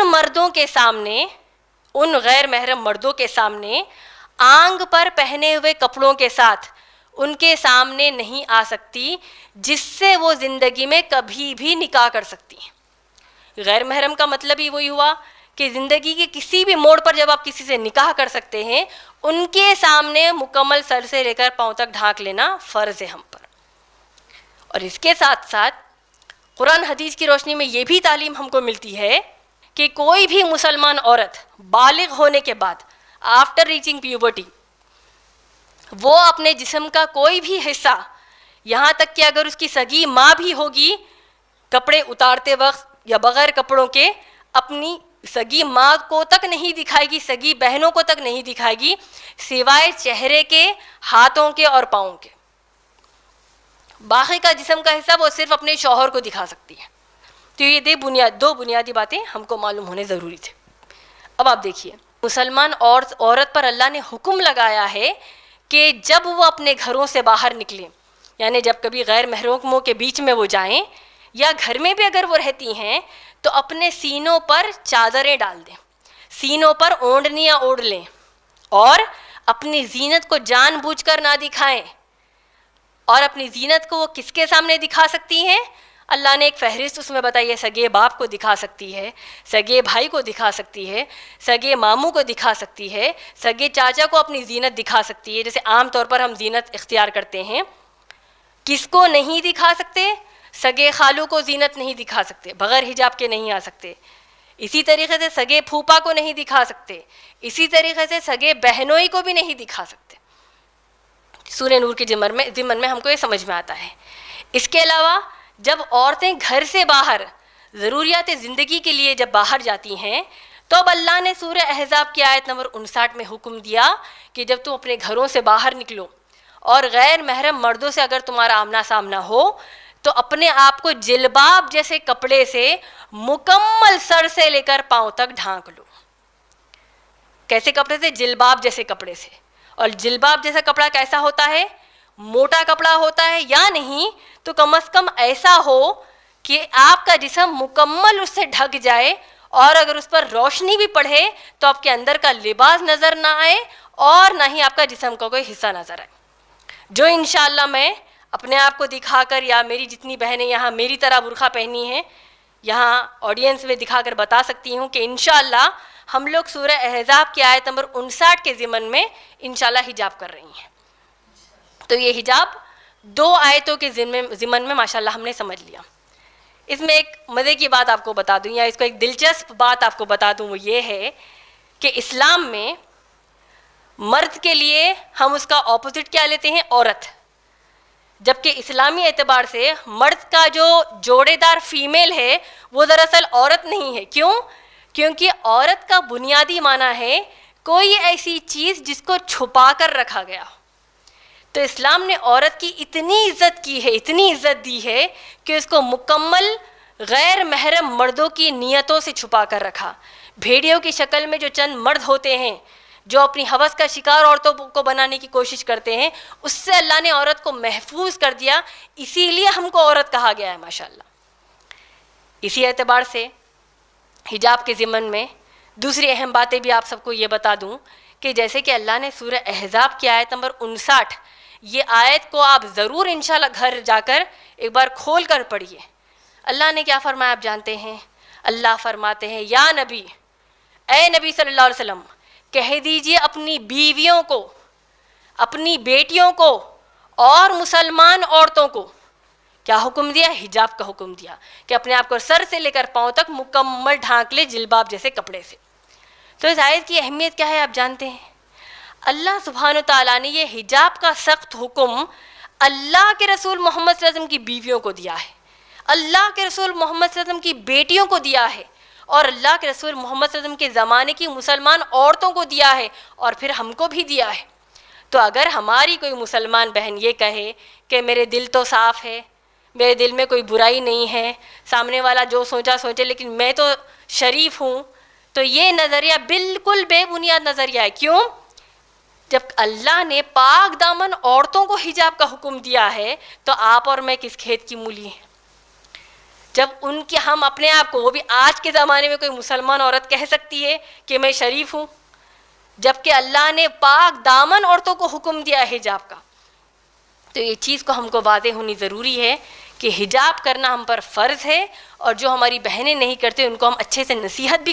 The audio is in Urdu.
مردوں کے سامنے، ان غیر محرم مردوں کے سامنے آنگ پر پہنے ہوئے کپڑوں کے ساتھ ان کے سامنے نہیں آ سکتی جس سے وہ زندگی میں کبھی بھی نکاح کر سکتی ہیں۔ غیر محرم کا مطلب ہی وہی ہوا کہ زندگی کے کسی بھی موڑ پر جب آپ کسی سے نکاح کر سکتے ہیں، ان کے سامنے مکمل سر سے لے کر پاؤں تک ڈھانک لینا فرض ہے ہم پر۔ اور اس کے ساتھ ساتھ قرآن حدیث کی روشنی میں یہ بھی تعلیم ہم کو ملتی ہے کہ کوئی بھی مسلمان عورت بالغ ہونے کے بعد آفٹر ریچنگ پیوبرٹی وہ اپنے جسم کا کوئی بھی حصہ، یہاں تک کہ اگر اس کی سگی ماں بھی ہوگی، کپڑے اتارتے وقت یا بغیر کپڑوں کے اپنی سگی ماں کو تک نہیں دکھائے گی، سگی بہنوں کو تک نہیں دکھائے گی، سوائے چہرے کے، ہاتھوں کے اور پاؤں کے۔ باقی کا جسم کا حصہ وہ صرف اپنے شوہر کو دکھا سکتی ہے۔ تو یہ دو بنیادی باتیں ہم کو معلوم ہونے ضروری تھے۔ اب آپ دیکھیے، مسلمان عورت پر اللہ نے حکم لگایا ہے کہ جب وہ اپنے گھروں سے باہر نکلیں، یعنی جب کبھی غیر محرموں کے بیچ میں وہ جائیں یا گھر میں بھی اگر وہ رہتی ہیں تو اپنے سینوں پر چادریں ڈال دیں، سینوں پر اوڑھنیاں اوڑھ لیں اور اپنی زینت کو جان بوجھ کر نہ دکھائیں۔ اور اپنی زینت کو وہ کس کے سامنے دکھا سکتی ہیں؟ اللہ نے ایک فہرست اس میں بتائی ہے، سگے باپ کو دکھا سکتی ہے، سگے بھائی کو دکھا سکتی ہے، سگے ماموں کو دکھا سکتی ہے، سگے چاچا کو اپنی زینت دکھا سکتی ہے، جیسے عام طور پر ہم زینت اختیار کرتے ہیں۔ کس کو نہیں دکھا سکتے؟ سگے خالو کو زینت نہیں دکھا سکتے، بغیر حجاب کے نہیں آ سکتے۔ اسی طریقے سے سگے پھوپا کو نہیں دکھا سکتے، اسی طریقے سے سگے بہنوئی کو بھی نہیں دکھا سکتے۔ سورہ نور کے ضمن میں ہم کو یہ سمجھ میں آتا ہے۔ اس کے علاوہ جب عورتیں گھر سے باہر ضروریات زندگی کے لیے جب باہر جاتی ہیں تو اب اللہ نے سورہ احزاب کی آیت نمبر 59 میں حکم دیا کہ جب تم اپنے گھروں سے باہر نکلو اور غیر محرم مردوں سے اگر تمہارا آمنا سامنا ہو تو اپنے آپ کو جلباب جیسے کپڑے سے مکمل سر سے لے کر پاؤں تک ڈھانک لو۔ کیسے کپڑے سے؟ جلباب جیسے کپڑے سے۔ اور جلباب جیسا کپڑا کیسا ہوتا ہے؟ موٹا کپڑا ہوتا ہے، یا نہیں تو کم از کم ایسا ہو کہ آپ کا جسم مکمل اس سے ڈھک جائے، اور اگر اس پر روشنی بھی پڑے تو آپ کے اندر کا لباس نظر نہ آئے اور نہ ہی آپ کا جسم کا کوئی حصہ نظر آئے۔ جو انشاءاللہ میں اپنے آپ کو دکھا کر، یا میری جتنی بہنیں یہاں میری طرح برقع پہنی ہیں یہاں آڈینس میں دکھا کر بتا سکتی ہوں کہ انشاءاللہ ہم لوگ سورہ احزاب کی آیت نمبر 59 کے ضمن میں انشاءاللہ حجاب کر رہی ہیں۔ تو یہ حجاب 2 آیتوں کے ضمن میں ماشاءاللہ ہم نے سمجھ لیا۔ اس میں ایک مزے کی بات آپ کو بتا دوں، یا اس کو ایک دلچسپ بات آپ کو بتا دوں، وہ یہ ہے کہ اسلام میں مرد کے لیے ہم اس کا اپوزٹ کیا لیتے ہیں؟ عورت۔ جبکہ اسلامی اعتبار سے مرد کا جو جوڑے دار فیمیل ہے وہ دراصل عورت نہیں ہے۔ کیوں؟ کیونکہ عورت کا بنیادی معنی ہے کوئی ایسی چیز جس کو چھپا کر رکھا گیا ہو۔ تو اسلام نے عورت کی اتنی عزت کی ہے، اتنی عزت دی ہے کہ اس کو مکمل غیر محرم مردوں کی نیتوں سے چھپا کر رکھا۔ بھیڑیوں کی شکل میں جو چند مرد ہوتے ہیں جو اپنی ہوس کا شکار عورتوں کو بنانے کی کوشش کرتے ہیں، اس سے اللہ نے عورت کو محفوظ کر دیا، اسی لیے ہم کو عورت کہا گیا ہے ماشاءاللہ۔ اسی اعتبار سے حجاب کے ضمن میں دوسری اہم باتیں بھی آپ سب کو یہ بتا دوں کہ جیسے کہ اللہ نے سورہ احزاب کی آیت نمبر 59، یہ آیت کو آپ ضرور انشاءاللہ گھر جا کر ایک بار کھول کر پڑھیے۔ اللہ نے کیا فرمایا آپ جانتے ہیں؟ اللہ فرماتے ہیں، یا نبی، اے نبی صلی اللہ علیہ وسلم، کہہ دیجئے اپنی بیویوں کو، اپنی بیٹیوں کو اور مسلمان عورتوں کو کیا حکم دیا؟ حجاب کا حکم دیا کہ اپنے آپ کو سر سے لے کر پاؤں تک مکمل ڈھانک لے جلباب جیسے کپڑے سے۔ تو اس آیت کی اہمیت کیا ہے آپ جانتے ہیں؟ اللہ سبحانہ و تعالیٰ نے یہ حجاب کا سخت حکم اللہ کے رسول محمد صلی اللہ علیہ وسلم کی بیویوں کو دیا ہے، اللہ کے رسول محمد صلی اللہ علیہ وسلم کی بیٹیوں کو دیا ہے، اور اللہ کے رسول محمد صلی اللہ علیہ وسلم کے زمانے کی مسلمان عورتوں کو دیا ہے، اور پھر ہم کو بھی دیا ہے۔ تو اگر ہماری کوئی مسلمان بہن یہ کہے کہ میرے دل تو صاف ہے، میرے دل میں کوئی برائی نہیں ہے، سامنے والا جو سوچا سوچے لیکن میں تو شریف ہوں، تو یہ نظریہ بالکل بے بنیاد نظریہ ہے۔ کیوں؟ جب اللہ نے پاک دامن عورتوں کو حجاب کا حکم دیا ہے تو آپ اور میں کس کھیت کی مولی ہیں؟ جب ان کے ہم اپنے آپ کو, وہ بھی آج کے زمانے میں کوئی مسلمان عورت کہہ سکتی ہے کہ میں شریف ہوں, جبکہ اللہ نے پاک دامن عورتوں کو حکم دیا ہے حجاب کا. تو یہ چیز کو ہم کو واضح ہونی ضروری ہے کہ حجاب کرنا ہم پر فرض ہے, اور جو ہماری بہنیں نہیں کرتے ان کو ہم اچھے سے نصیحت بھی